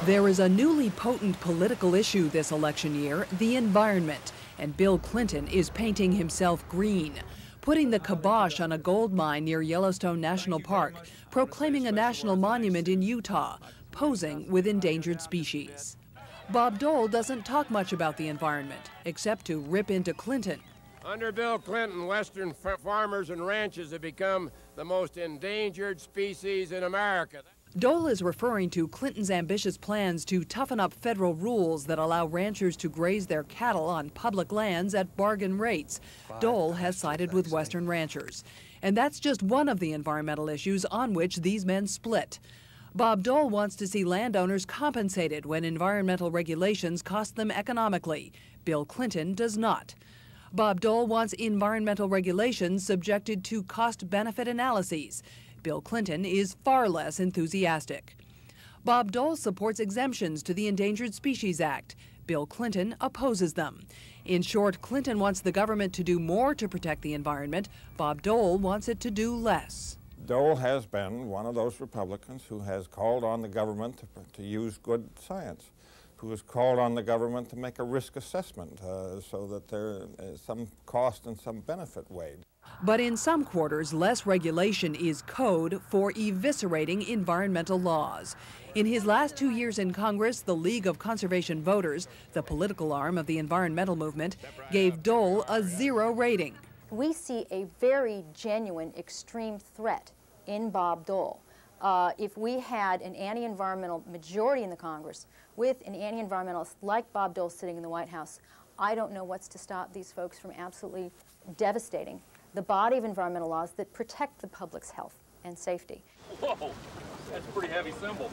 There is a newly potent political issue this election year, the environment, and Bill Clinton is painting himself green, putting the kibosh on a gold mine near Yellowstone National Park, proclaiming a national monument in Utah, posing with endangered species. Bob Dole doesn't talk much about the environment, except to rip into Clinton. Under Bill Clinton, Western farmers and ranches have become the most endangered species in America. Dole is referring to Clinton's ambitious plans to toughen up federal rules that allow ranchers to graze their cattle on public lands at bargain rates. Dole has sided with Western ranchers. And that's just one of the environmental issues on which these men split. Bob Dole wants to see landowners compensated when environmental regulations cost them economically. Bill Clinton does not. Bob Dole wants environmental regulations subjected to cost-benefit analyses. Bill Clinton is far less enthusiastic. Bob Dole supports exemptions to the Endangered Species Act. Bill Clinton opposes them. In short, Clinton wants the government to do more to protect the environment. Bob Dole wants it to do less. Dole has been one of those Republicans who has called on the government to use good science, who has called on the government to make a risk assessment so that there is some cost and some benefit weighed. But in some quarters, less regulation is code for eviscerating environmental laws. In his last 2 years in Congress, the League of Conservation Voters, the political arm of the environmental movement, gave Dole a 0 rating. We see a very genuine extreme threat in Bob Dole. If we had an anti-environmental majority in the Congress with an anti-environmentalist like Bob Dole sitting in the White House, I don't know what's to stop these folks from absolutely devastating the body of environmental laws that protect the public's health and safety. Whoa, that's a pretty heavy symbol.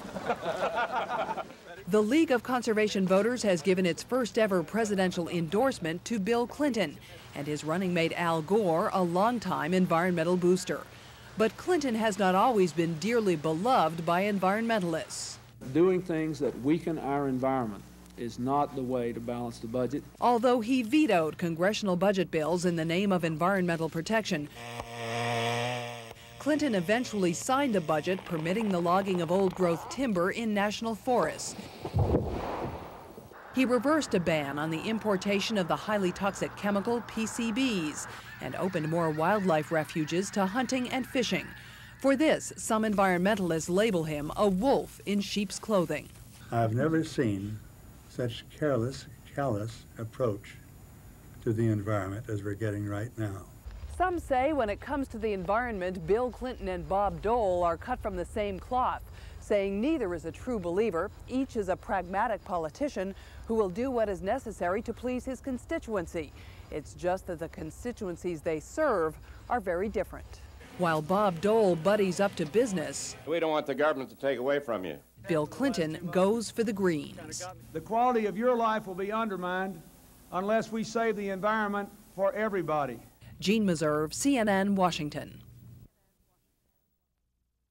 The League of Conservation Voters has given its first ever presidential endorsement to Bill Clinton and his running mate Al Gore, a longtime environmental booster. But Clinton has not always been dearly beloved by environmentalists. Doing things that weaken our environment is not the way to balance the budget. Although he vetoed congressional budget bills in the name of environmental protection, Clinton eventually signed a budget permitting the logging of old-growth timber in national forests. He reversed a ban on the importation of the highly toxic chemical PCBs and opened more wildlife refuges to hunting and fishing. For this, some environmentalists label him a wolf in sheep's clothing. I've never seen such callous approach to the environment as we're getting right now. Some say when it comes to the environment, Bill Clinton and Bob Dole are cut from the same cloth, saying neither is a true believer. Each is a pragmatic politician who will do what is necessary to please his constituency. It's just that the constituencies they serve are very different. While Bob Dole buddies up to business, We don't want the government to take away from you. Bill Clinton goes for the Greens. The quality of your life will be undermined unless we save the environment for everybody. Jean Meserve, CNN, Washington.